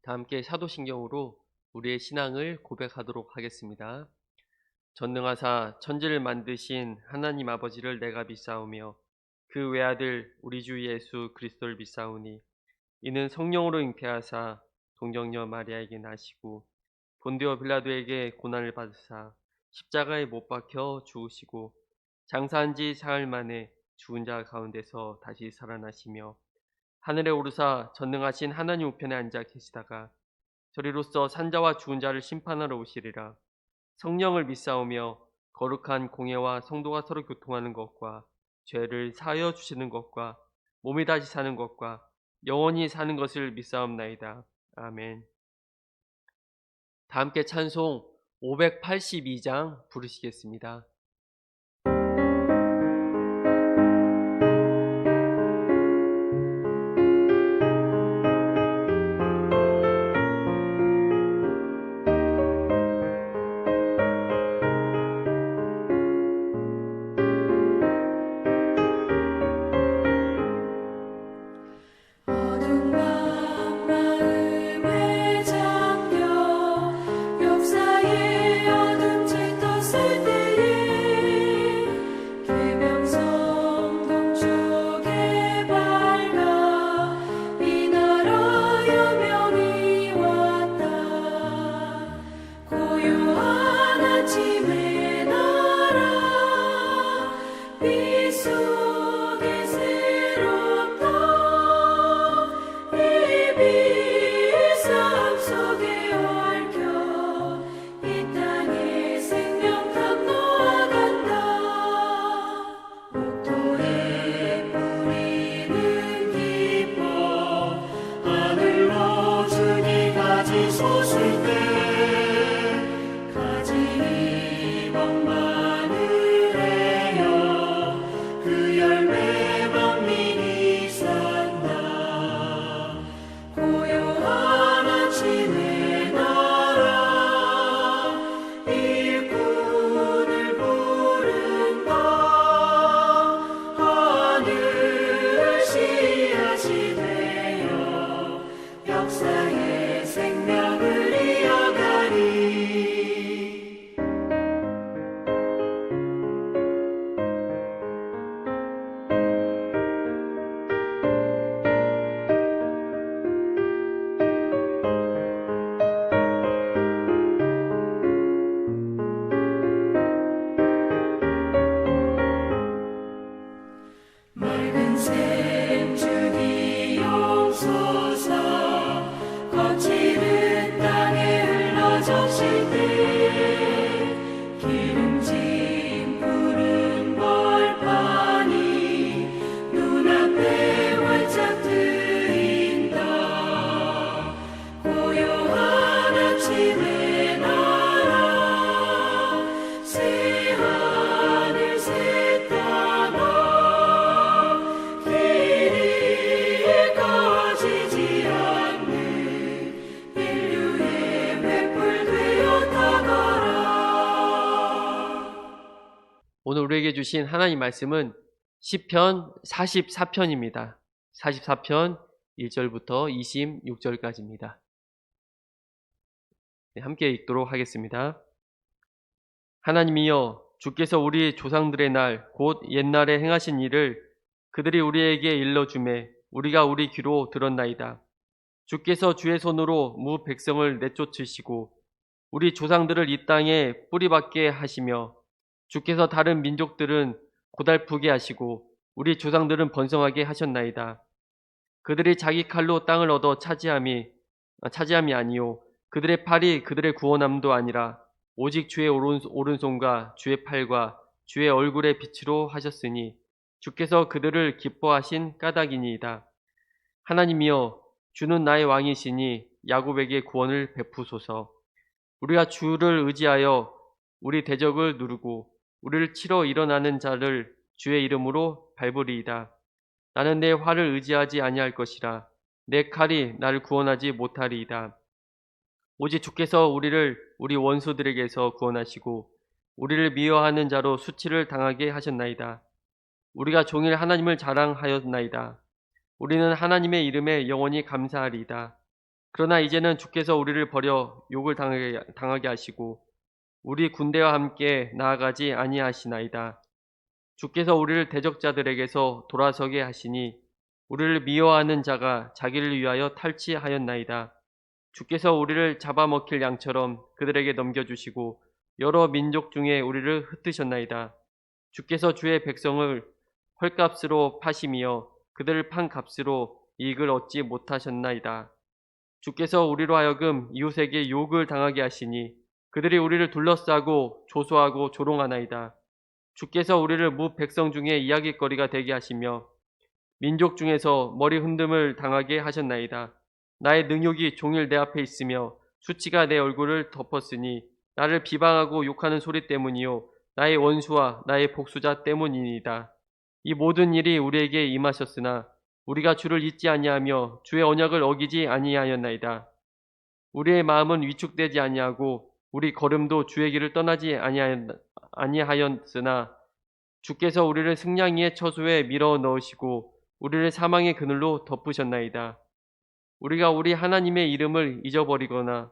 다 함께 사도신경으로 우리의 신앙을 고백하도록 하겠습니다. 전능하사 천지를 만드신 하나님 아버지를 내가 믿사오며 그 외아들 우리 주 예수 그리스도를 믿사오니 이는 성령으로 잉태하사 동정녀 마리아에게 나시고 본디오 빌라도에게 고난을 받으사 십자가에 못 박혀 죽으시고 장사한 지 사흘 만에 죽은 자 가운데서 다시 살아나시며 하늘에 오르사 전능하신 하나님 우편에 앉아 계시다가 저리로서 산자와 죽은 자를 심판하러 오시리라. 성령을 믿사오며 거룩한 공예와 성도가 서로 교통하는 것과 죄를 사하여 주시는 것과 몸이 다시 사는 것과 영원히 사는 것을 믿사옵나이다. 아멘. 다 함께 찬송 582장 부르시겠습니다. 오늘 우리에게 주신 하나님 말씀은 시편 44편입니다. 44편 1절부터 26절까지입니다. 함께 읽도록 하겠습니다. 하나님이여, 주께서 우리 조상들의 날 곧 옛날에 행하신 일을 그들이 우리에게 일러주매 우리가 우리 귀로 들었나이다. 주께서 주의 손으로 무 백성을 내쫓으시고 우리 조상들을 이 땅에 뿌리박게 하시며 주께서 다른 민족들은 고달프게 하시고 우리 조상들은 번성하게 하셨나이다. 그들이 자기 칼로 땅을 얻어 차지함이 아니요 그들의 팔이 그들의 구원함도 아니라 오직 주의 오른손과 주의 팔과 주의 얼굴의 빛으로 하셨으니 주께서 그들을 기뻐하신 까닭이니이다. 하나님이여, 주는 나의 왕이시니 야곱에게 구원을 베푸소서. 우리가 주를 의지하여 우리 대적을 누르고 우리를 치러 일어나는 자를 주의 이름으로 밟으리이다. 나는 내 활을 의지하지 아니할 것이라. 내 칼이 나를 구원하지 못하리이다. 오직 주께서 우리를 우리 원수들에게서 구원하시고 우리를 미워하는 자로 수치를 당하게 하셨나이다. 우리가 종일 하나님을 자랑하였나이다. 우리는 하나님의 이름에 영원히 감사하리이다. 그러나 이제는 주께서 우리를 버려 욕을 당하게 하시고 우리 군대와 함께 나아가지 아니하시나이다. 주께서 우리를 대적자들에게서 돌아서게 하시니 우리를 미워하는 자가 자기를 위하여 탈취하였나이다. 주께서 우리를 잡아먹힐 양처럼 그들에게 넘겨주시고 여러 민족 중에 우리를 흩으셨나이다. 주께서 주의 백성을 헐값으로 파시며 그들을 판 값으로 이익을 얻지 못하셨나이다. 주께서 우리로 하여금 이웃에게 욕을 당하게 하시니 그들이 우리를 둘러싸고 조소하고 조롱하나이다. 주께서 우리를 무 백성 중에 이야깃거리가 되게 하시며 민족 중에서 머리 흔듦을 당하게 하셨나이다. 나의 능욕이 종일 내 앞에 있으며 수치가 내 얼굴을 덮었으니 나를 비방하고 욕하는 소리 때문이요 나의 원수와 나의 복수자 때문이니이다. 이 모든 일이 우리에게 임하셨으나 우리가 주를 잊지 아니하며 주의 언약을 어기지 아니하였나이다. 우리의 마음은 위축되지 아니하고 우리 걸음도 주의 길을 떠나지 아니하였으나 주께서 우리를 승냥이의 처소에 밀어 넣으시고 우리를 사망의 그늘로 덮으셨나이다. 우리가 우리 하나님의 이름을 잊어버리거나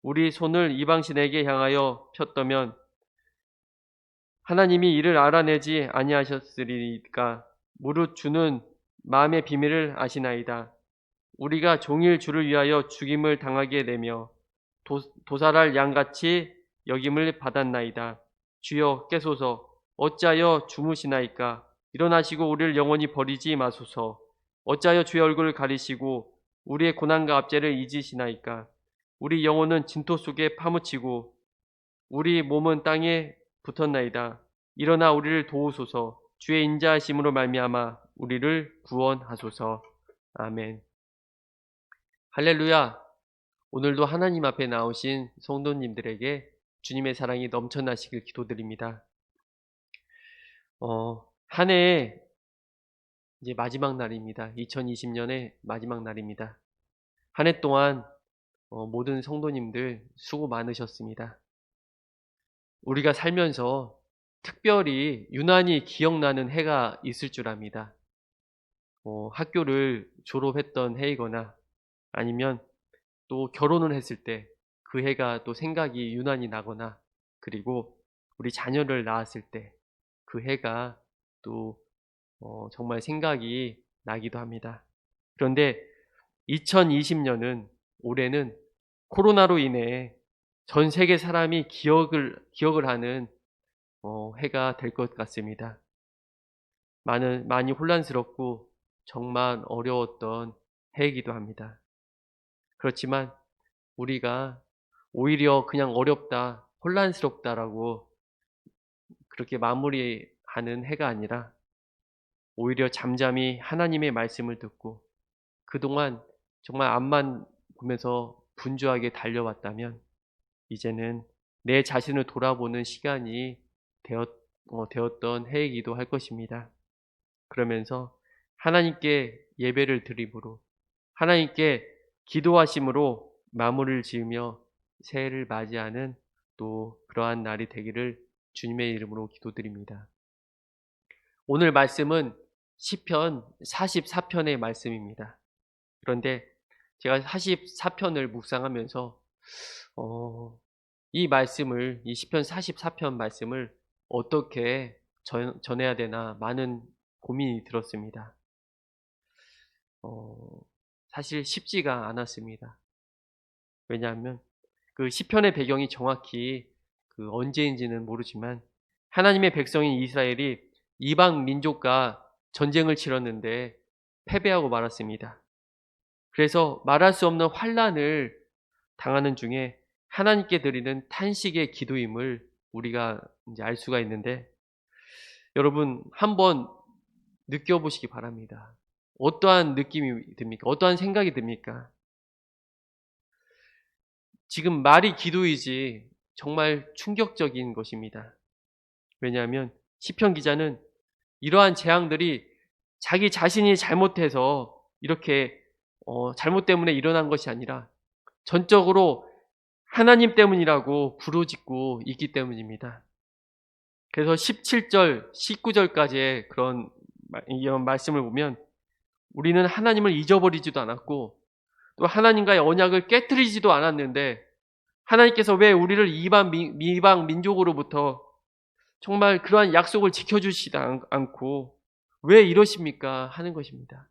우리 손을 이방신에게 향하여 폈다면 하나님이 이를 알아내지 아니하셨으리까. 무릇 주는 마음의 비밀을 아시나이다. 우리가 종일 주를 위하여 죽임을 당하게 되며 도살할 양같이 여김을 받았나이다. 주여 깨소서. 어찌하여 주무시나이까. 일어나시고 우리를 영원히 버리지 마소서. 어찌하여 주의 얼굴을 가리시고 우리의 고난과 압제를 잊으시나이까. 우리 영혼은 진토 속에 파묻히고 우리 몸은 땅에 붙었나이다. 일어나 우리를 도우소서. 주의 인자하심으로 말미암아 우리를 구원하소서. 아멘. 할렐루야. 오늘도 하나님 앞에 나오신 성도님들에게 주님의 사랑이 넘쳐나시길 기도드립니다. 한 해의 이제 마지막 날입니다. 2020년의 마지막 날입니다. 한 해 동안 모든 성도님들 수고 많으셨습니다. 우리가 살면서 특별히 유난히 기억나는 해가 있을 줄 압니다. 학교를 졸업했던 해이거나 아니면 또 결혼을 했을 때 그 해가 또 생각이 유난히 나거나 그리고 우리 자녀를 낳았을 때 그 해가 또 정말 생각이 나기도 합니다. 그런데 2020년은 올해는 코로나로 인해 전 세계 사람이 기억을 하는 해가 될 것 같습니다. 많이 혼란스럽고 정말 어려웠던 해이기도 합니다. 그렇지만 우리가 오히려 그냥 어렵다, 혼란스럽다라고 그렇게 마무리하는 해가 아니라 오히려 잠잠히 하나님의 말씀을 듣고 그동안 정말 앞만 보면서 분주하게 달려왔다면 이제는 내 자신을 돌아보는 시간이 되었던 해이기도 할 것입니다. 그러면서 하나님께 예배를 드림으로 하나님께 기도하심으로 마무리를 지으며 새해를 맞이하는 또 그러한 날이 되기를 주님의 이름으로 기도드립니다. 오늘 말씀은 시편 44편의 말씀입니다. 그런데 제가 44편을 묵상하면서 이 시편 44편 말씀을 어떻게 전해야 되나 많은 고민이 들었습니다. 사실 쉽지가 않았습니다. 왜냐하면 그 시편의 배경이 정확히 그 언제인지는 모르지만 하나님의 백성인 이스라엘이 이방 민족과 전쟁을 치렀는데 패배하고 말았습니다. 그래서 말할 수 없는 환난을 당하는 중에 하나님께 드리는 탄식의 기도임을 우리가 이제 알 수가 있는데 여러분 한번 느껴보시기 바랍니다. 어떠한 느낌이 듭니까? 어떠한 생각이 듭니까? 지금 말이 기도이지 정말 충격적인 것입니다. 왜냐하면 시편 기자는 이러한 재앙들이 자기 자신이 잘못해서 이렇게 잘못 때문에 일어난 것이 아니라 전적으로 하나님 때문이라고 부르짖고 있기 때문입니다. 그래서 17절, 19절까지의 이런 말씀을 보면 우리는 하나님을 잊어버리지도 않았고 또 하나님과의 언약을 깨뜨리지도 않았는데 하나님께서 왜 우리를 이방 민족으로부터 정말 그러한 약속을 지켜주시지 않고 왜 이러십니까? 하는 것입니다.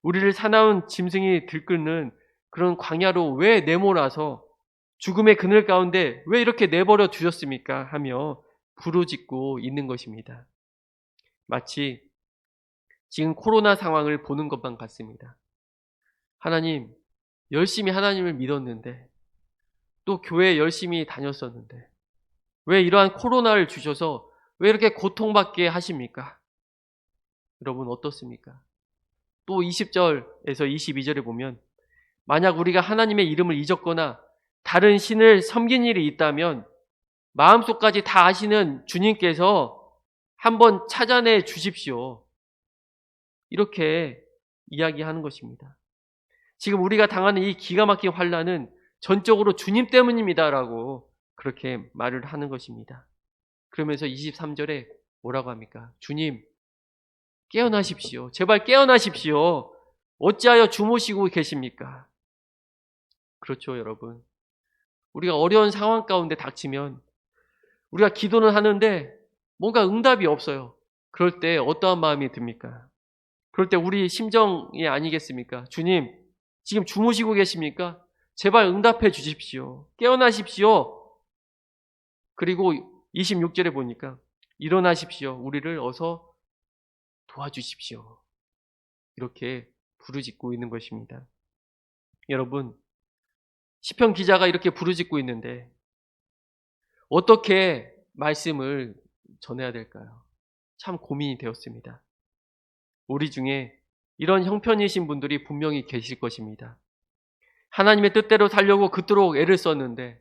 우리를 사나운 짐승이 들끓는 그런 광야로 왜 내몰아서 죽음의 그늘 가운데 왜 이렇게 내버려 두셨습니까? 하며 부르짖고 있는 것입니다. 마치 지금 코로나 상황을 보는 것만 같습니다. 하나님, 열심히 하나님을 믿었는데 또 교회 열심히 다녔었는데 왜 이러한 코로나를 주셔서 왜 이렇게 고통받게 하십니까? 여러분 어떻습니까? 또 20절에서 22절에 보면 만약 우리가 하나님의 이름을 잊었거나 다른 신을 섬긴 일이 있다면 마음속까지 다 아시는 주님께서 한번 찾아내 주십시오. 이렇게 이야기하는 것입니다. 지금 우리가 당하는 이 기가 막힌 환난은 전적으로 주님 때문입니다라고 그렇게 말을 하는 것입니다. 그러면서 23절에 뭐라고 합니까? 주님, 깨어나십시오. 제발 깨어나십시오. 어찌하여 주무시고 계십니까? 그렇죠, 여러분. 우리가 어려운 상황 가운데 닥치면 우리가 기도는 하는데 뭔가 응답이 없어요. 그럴 때 어떠한 마음이 듭니까? 그럴 때 우리 심정이 아니겠습니까? 주님, 지금 주무시고 계십니까? 제발 응답해 주십시오. 깨어나십시오. 그리고 26절에 보니까 일어나십시오. 우리를 어서 도와주십시오. 이렇게 부르짖고 있는 것입니다. 여러분, 시편 기자가 이렇게 부르짖고 있는데 어떻게 말씀을 전해야 될까요? 참 고민이 되었습니다. 우리 중에 이런 형편이신 분들이 분명히 계실 것입니다. 하나님의 뜻대로 살려고 그토록 애를 썼는데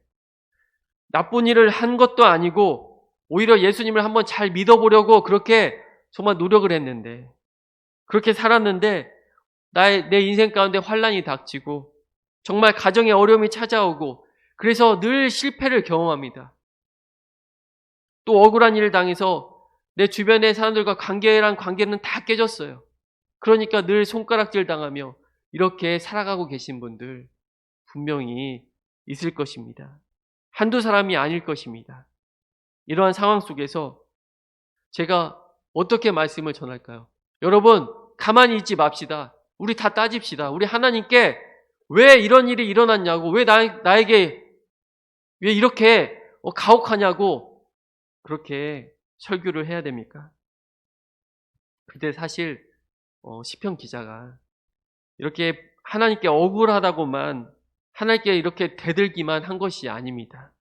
나쁜 일을 한 것도 아니고 오히려 예수님을 한번 잘 믿어보려고 그렇게 정말 노력을 했는데 그렇게 살았는데 내 인생 가운데 환난이 닥치고 정말 가정에 어려움이 찾아오고 그래서 늘 실패를 경험합니다. 또 억울한 일을 당해서 내 주변의 사람들과 관계는 다 깨졌어요. 그러니까 늘 손가락질 당하며 이렇게 살아가고 계신 분들 분명히 있을 것입니다. 한두 사람이 아닐 것입니다. 이러한 상황 속에서 제가 어떻게 말씀을 전할까요? 여러분, 가만히 있지 맙시다. 우리 다 따집시다. 우리 하나님께 왜 이런 일이 일어났냐고, 왜 나에게 왜 이렇게 가혹하냐고 그렇게 설교를 해야 됩니까? 그때 사실 시편 기자가 이렇게 하나님께 억울하다고만 하나님께 이렇게 대들기만 한 것이 아닙니다.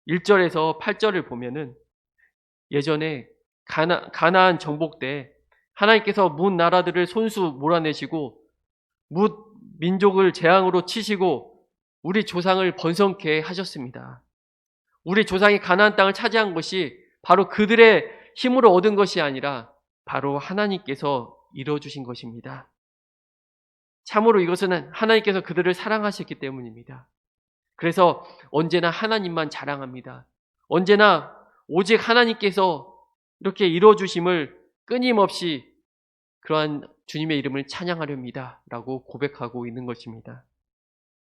1절에서 8절을 보면은 예전에 가나안 정복 때 하나님께서 뭇 나라들을 손수 몰아내시고 뭇 민족을 재앙으로 치시고 우리 조상을 번성케 하셨습니다. 우리 조상이 가나안 땅을 차지한 것이 바로 그들의 힘으로 얻은 것이 아니라 바로 하나님께서 이루어주신 것입니다. 참으로 이것은 하나님께서 그들을 사랑하셨기 때문입니다. 그래서 언제나 하나님만 자랑합니다. 언제나 오직 하나님께서 이렇게 이루어주심을 끊임없이 그러한 주님의 이름을 찬양하렵니다 라고 고백하고 있는 것입니다.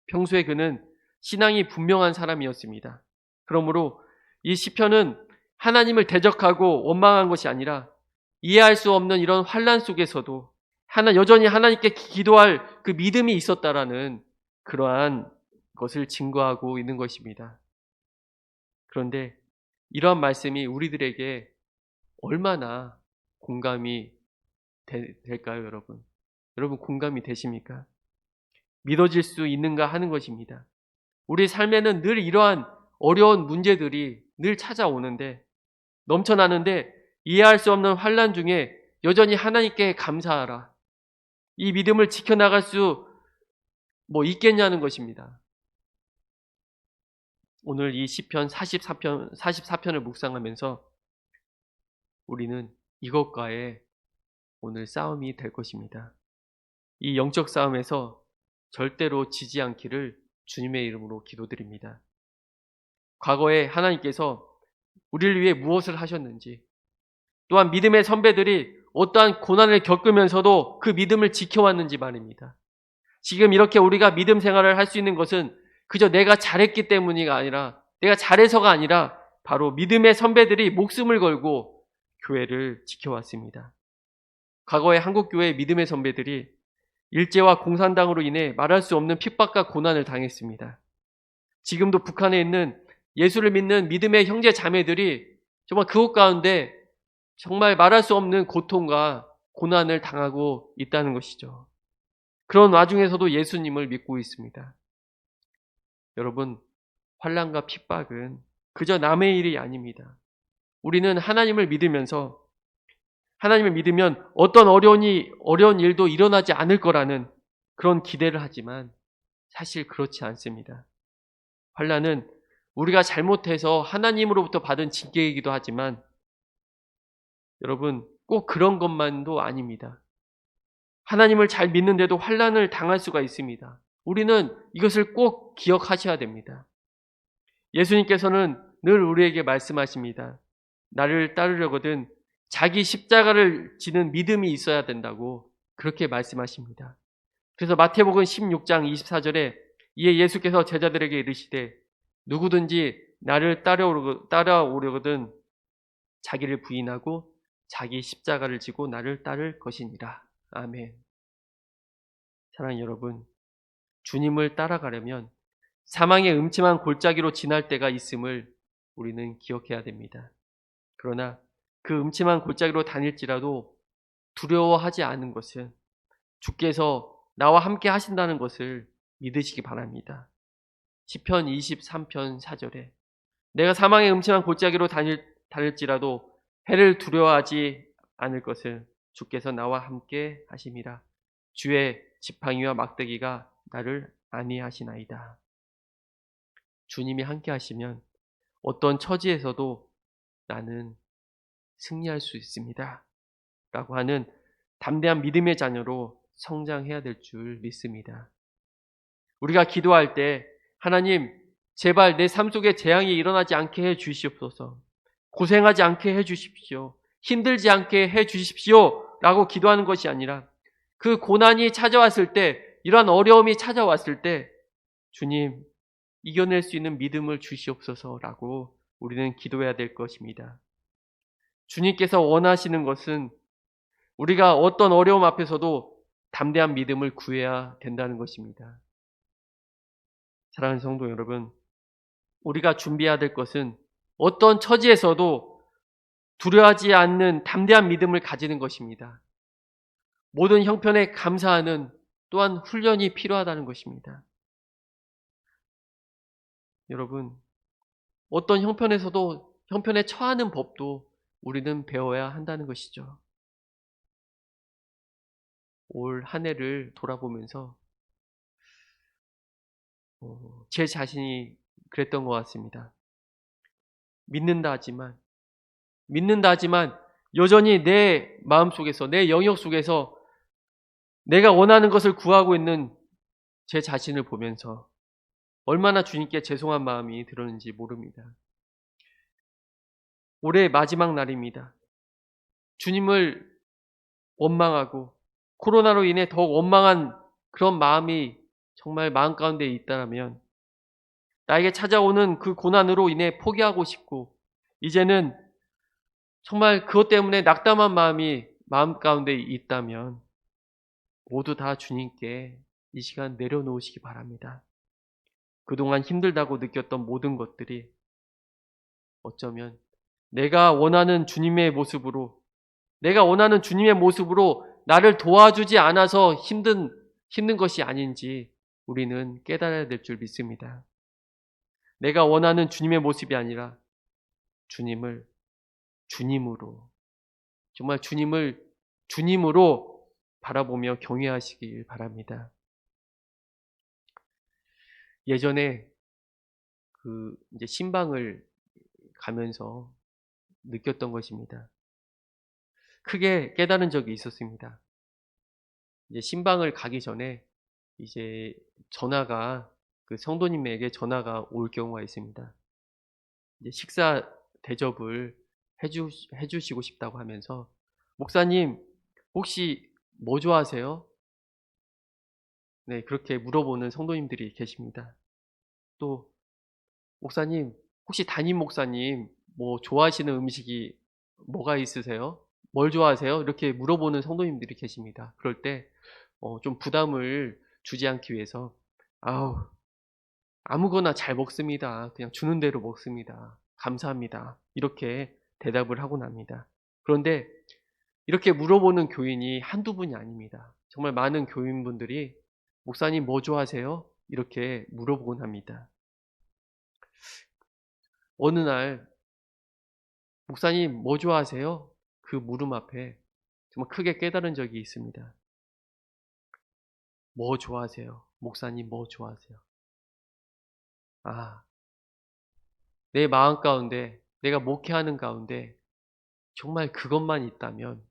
평소에 그는 신앙이 분명한 사람이었습니다. 그러므로 이 시편은 하나님을 대적하고 원망한 것이 아니라 이해할 수 없는 이런 환난 속에서도 여전히 하나님께 기도할 그 믿음이 있었다라는 그러한 것을 증거하고 있는 것입니다. 그런데 이러한 말씀이 우리들에게 얼마나 공감이 될까요, 여러분? 여러분 공감이 되십니까? 믿어질 수 있는가 하는 것입니다. 우리 삶에는 늘 이러한 어려운 문제들이 늘 찾아오는데 넘쳐나는데 이해할 수 없는 환난 중에 여전히 하나님께 감사하라. 이 믿음을 지켜나갈 수 있겠냐는 것입니다. 오늘 이 시편 44편을 묵상하면서 우리는 이것과의 오늘 싸움이 될 것입니다. 이 영적 싸움에서 절대로 지지 않기를 주님의 이름으로 기도드립니다. 과거에 하나님께서 우리를 위해 무엇을 하셨는지, 또한 믿음의 선배들이 어떠한 고난을 겪으면서도 그 믿음을 지켜왔는지 말입니다. 지금 이렇게 우리가 믿음 생활을 할 수 있는 것은 그저 내가 잘했기 때문이가 아니라, 내가 잘해서가 아니라 바로 믿음의 선배들이 목숨을 걸고 교회를 지켜왔습니다. 과거에 한국교회의 믿음의 선배들이 일제와 공산당으로 인해 말할 수 없는 핍박과 고난을 당했습니다. 지금도 북한에 있는 예수를 믿는 믿음의 형제 자매들이 정말 그곳 가운데 정말 말할 수 없는 고통과 고난을 당하고 있다는 것이죠. 그런 와중에서도 예수님을 믿고 있습니다. 여러분, 환난과 핍박은 그저 남의 일이 아닙니다. 우리는 하나님을 믿으면서, 하나님을 믿으면 어떤 어려운 일도 일어나지 않을 거라는 그런 기대를 하지만 사실 그렇지 않습니다. 환난은 우리가 잘못해서 하나님으로부터 받은 징계이기도 하지만 여러분, 꼭 그런 것만도 아닙니다. 하나님을 잘 믿는데도 환난을 당할 수가 있습니다. 우리는 이것을 꼭 기억하셔야 됩니다. 예수님께서는 늘 우리에게 말씀하십니다. 나를 따르려거든 자기 십자가를 지는 믿음이 있어야 된다고 그렇게 말씀하십니다. 그래서 마태복음 16장 24절에 이에 예수께서 제자들에게 이르시되 누구든지 나를 따라오려거든 자기를 부인하고 자기 십자가를 지고 나를 따를 것이니라. 아멘. 사랑하는 여러분, 주님을 따라가려면 사망의 음침한 골짜기로 지날 때가 있음을 우리는 기억해야 됩니다. 그러나 그 음침한 골짜기로 다닐지라도 두려워하지 않은 것은 주께서 나와 함께 하신다는 것을 믿으시기 바랍니다. 시편 23편 4절에 내가 사망의 음침한 골짜기로 다닐지라도 해를 두려워하지 않을 것을 주께서 나와 함께 하심이라. 주의 지팡이와 막대기가 나를 안위하시나이다. 주님이 함께 하시면 어떤 처지에서도 나는 승리할 수 있습니다. 라고 하는 담대한 믿음의 자녀로 성장해야 될 줄 믿습니다. 우리가 기도할 때 하나님 제발 내 삶 속에 재앙이 일어나지 않게 해 주시옵소서. 고생하지 않게 해 주십시오. 힘들지 않게 해 주십시오. 라고 기도하는 것이 아니라 그 고난이 찾아왔을 때, 이러한 어려움이 찾아왔을 때 주님 이겨낼 수 있는 믿음을 주시옵소서라고 우리는 기도해야 될 것입니다. 주님께서 원하시는 것은 우리가 어떤 어려움 앞에서도 담대한 믿음을 구해야 된다는 것입니다. 사랑하는 성도 여러분, 우리가 준비해야 될 것은 어떤 처지에서도 두려워하지 않는 담대한 믿음을 가지는 것입니다. 모든 형편에 감사하는 또한 훈련이 필요하다는 것입니다. 여러분, 어떤 형편에 처하는 법도 우리는 배워야 한다는 것이죠. 올 한 해를 돌아보면서 제 자신이 그랬던 것 같습니다. 믿는다 하지만 여전히 내 마음속에서, 내 영역 속에서 내가 원하는 것을 구하고 있는 제 자신을 보면서 얼마나 주님께 죄송한 마음이 들었는지 모릅니다. 올해 마지막 날입니다. 주님을 원망하고 코로나로 인해 더욱 원망한 그런 마음이 정말 마음 가운데 있다면 나에게 찾아오는 그 고난으로 인해 포기하고 싶고 이제는 정말 그것 때문에 낙담한 마음이 마음 가운데 있다면 모두 다 주님께 이 시간 내려놓으시기 바랍니다. 그동안 힘들다고 느꼈던 모든 것들이 어쩌면 내가 원하는 주님의 모습으로 나를 도와주지 않아서 힘든 것이 아닌지 우리는 깨달아야 될 줄 믿습니다. 내가 원하는 주님의 모습이 아니라 주님을 주님으로, 정말 주님으로 바라보며 경외하시길 바랍니다. 예전에 이제 신방을 가면서 느꼈던 것입니다. 크게 깨달은 적이 있었습니다. 이제 신방을 가기 전에 이제 그 성도님에게 전화가 올 경우가 있습니다. 이제 식사 대접을 해주시고 싶다고 하면서 목사님 혹시 뭐 좋아하세요? 네, 그렇게 물어보는 성도님들이 계십니다. 또 목사님, 혹시 담임 목사님 뭐 좋아하시는 음식이 뭐가 있으세요? 뭘 좋아하세요? 이렇게 물어보는 성도님들이 계십니다. 그럴 때 좀 부담을 주지 않기 위해서 아우, 아무거나 잘 먹습니다. 그냥 주는 대로 먹습니다. 감사합니다. 이렇게 대답을 하고 납니다. 그런데 이렇게 물어보는 교인이 한두 분이 아닙니다. 정말 많은 교인분들이 목사님 뭐 좋아하세요? 이렇게 물어보곤 합니다. 어느 날 목사님 뭐 좋아하세요? 그 물음 앞에 정말 크게 깨달은 적이 있습니다. 뭐 좋아하세요? 목사님 뭐 좋아하세요? 아, 내 마음 가운데 내가 목회하는 가운데 정말 그것만 있다면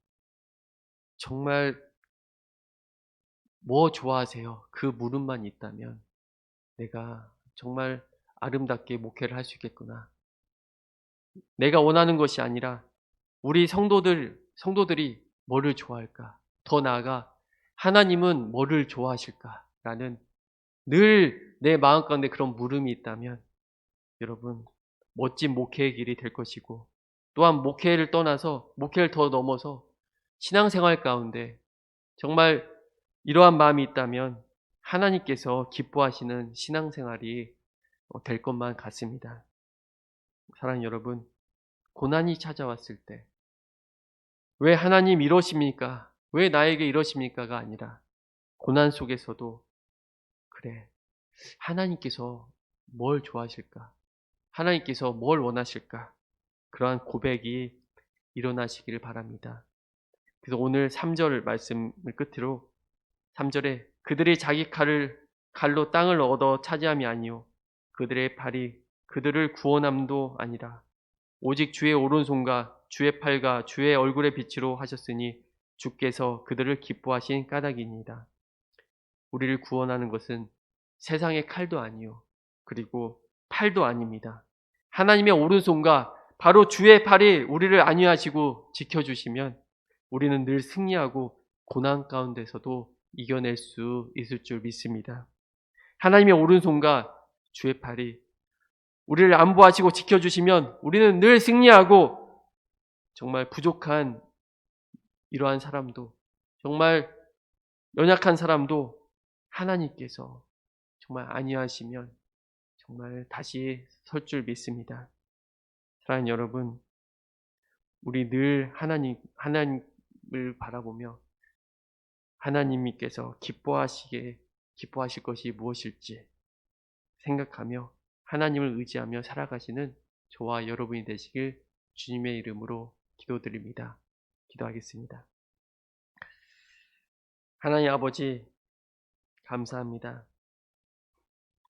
정말 뭐 좋아하세요? 그 물음만 있다면 내가 정말 아름답게 목회를 할 수 있겠구나. 내가 원하는 것이 아니라 우리 성도들이 뭐를 좋아할까? 더 나아가 하나님은 뭐를 좋아하실까? 라는 늘 내 마음 가운데 그런 물음이 있다면 여러분 멋진 목회의 길이 될 것이고 또한 목회를 떠나서 목회를 더 넘어서 신앙생활 가운데 정말 이러한 마음이 있다면 하나님께서 기뻐하시는 신앙생활이 될 것만 같습니다. 사랑하는 여러분, 고난이 찾아왔을 때 왜 하나님 이러십니까? 왜 나에게 이러십니까가 아니라 고난 속에서도 그래, 하나님께서 뭘 좋아하실까? 하나님께서 뭘 원하실까? 그러한 고백이 일어나시기를 바랍니다. 그래서 오늘 3절 말씀을 끝으로 3절에 그들이 자기 칼로 땅을 얻어 차지함이 아니요 그들의 팔이 그들을 구원함도 아니라 오직 주의 오른손과 주의 팔과 주의 얼굴의 빛으로 하셨으니 주께서 그들을 기뻐하신 까닭입니다. 우리를 구원하는 것은 세상의 칼도 아니요 그리고 팔도 아닙니다. 하나님의 오른손과 바로 주의 팔이 우리를 안위하시고 지켜주시면 우리는 늘 승리하고 고난 가운데서도 이겨낼 수 있을 줄 믿습니다. 하나님의 오른손과 주의 팔이 우리를 안보하시고 지켜주시면 우리는 늘 승리하고 정말 부족한 이러한 사람도 정말 연약한 사람도 하나님께서 정말 안위하시면 정말 다시 설 줄 믿습니다. 사랑하는 여러분, 우리 늘 하나님을 바라보며 하나님께서 기뻐하실 것이 무엇일지 생각하며 하나님을 의지하며 살아가시는 저와 여러분이 되시길 주님의 이름으로 기도드립니다. 기도하겠습니다. 하나님 아버지, 감사합니다.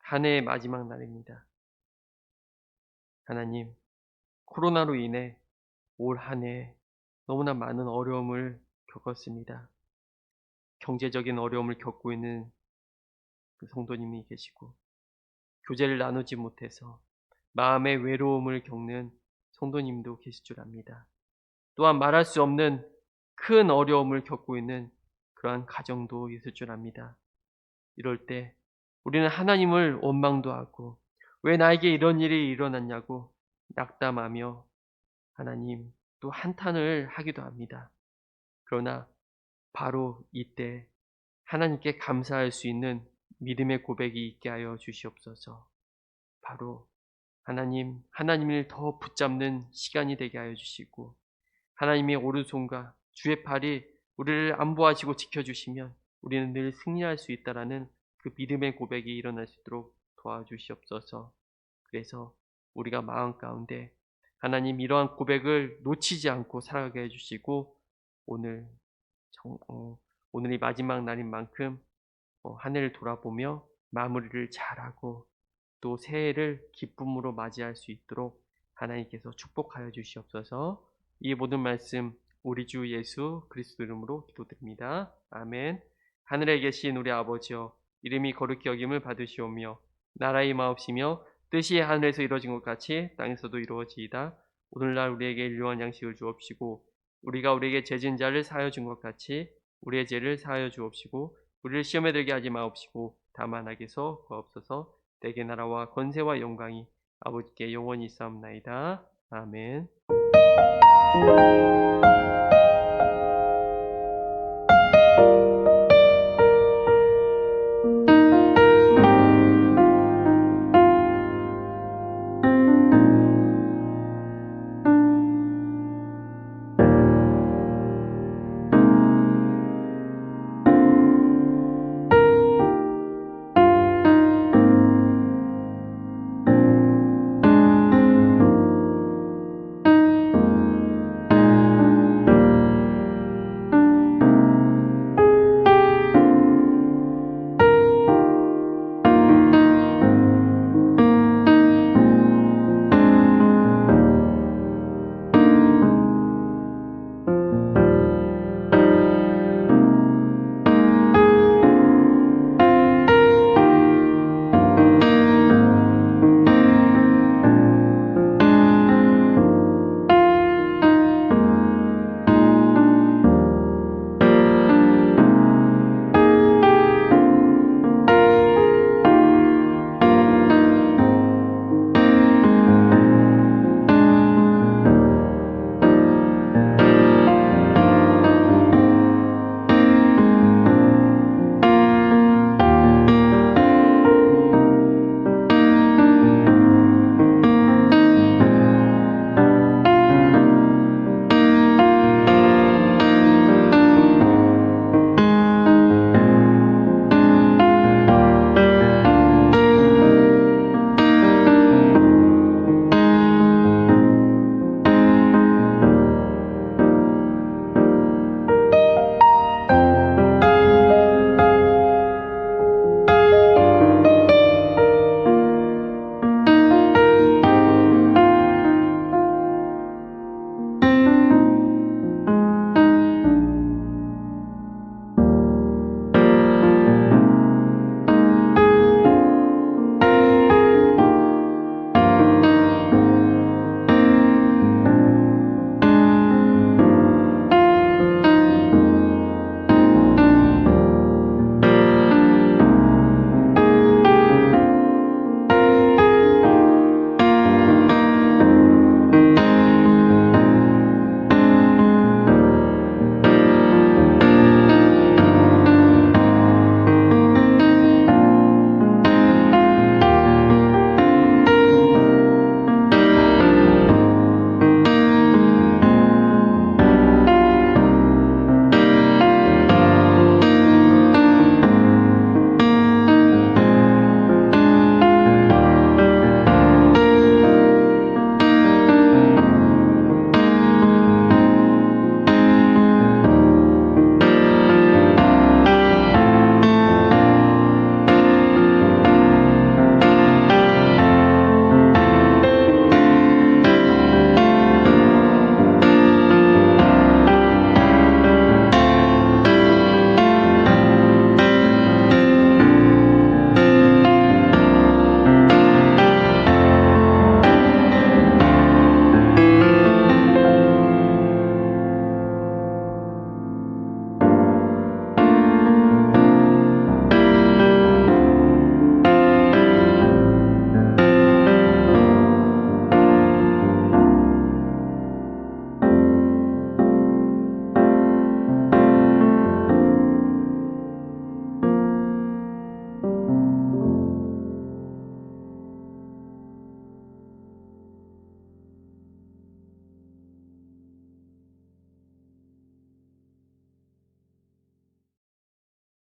한 해의 마지막 날입니다. 하나님, 코로나로 인해 올 한 해 너무나 많은 어려움을 겪었습니다. 경제적인 어려움을 겪고 있는 그 성도님이 계시고 교제를 나누지 못해서 마음의 외로움을 겪는 성도님도 계실 줄 압니다. 또한 말할 수 없는 큰 어려움을 겪고 있는 그러한 가정도 있을 줄 압니다. 이럴 때 우리는 하나님을 원망도 하고 왜 나에게 이런 일이 일어났냐고 낙담하며 하나님 또 한탄을 하기도 합니다. 그러나 바로 이때 하나님께 감사할 수 있는 믿음의 고백이 있게 하여 주시옵소서. 바로 하나님을 더 붙잡는 시간이 되게 하여 주시고 하나님의 오른손과 주의 팔이 우리를 안보하시고 지켜주시면 우리는 늘 승리할 수 있다라는 그 믿음의 고백이 일어날 수 있도록 도와주시옵소서. 그래서 우리가 마음 가운데 하나님 이러한 고백을 놓치지 않고 살아가게 해주시고 오늘이 마지막 날인 만큼 한 해를 돌아보며 마무리를 잘하고 또 새해를 기쁨으로 맞이할 수 있도록 하나님께서 축복하여 주시옵소서. 이 모든 말씀 우리 주 예수 그리스도 이름으로 기도드립니다. 아멘. 하늘에 계신 우리 아버지여 이름이 거룩히 여김을 받으시오며 나라의 마옵시며 뜻이 하늘에서 이루어진 것 같이 땅에서도 이루어지이다. 오늘날 우리에게 일용할 양식을 주옵시고 우리가 우리에게 죄진 자를 사하여 준 것 같이 우리의 죄를 사하여 주옵시고 우리를 시험에 들게 하지 마옵시고 다만 악에서 구하옵소서. 대개 나라와 권세와 영광이 아버지께 영원히 있사옵나이다. 아멘.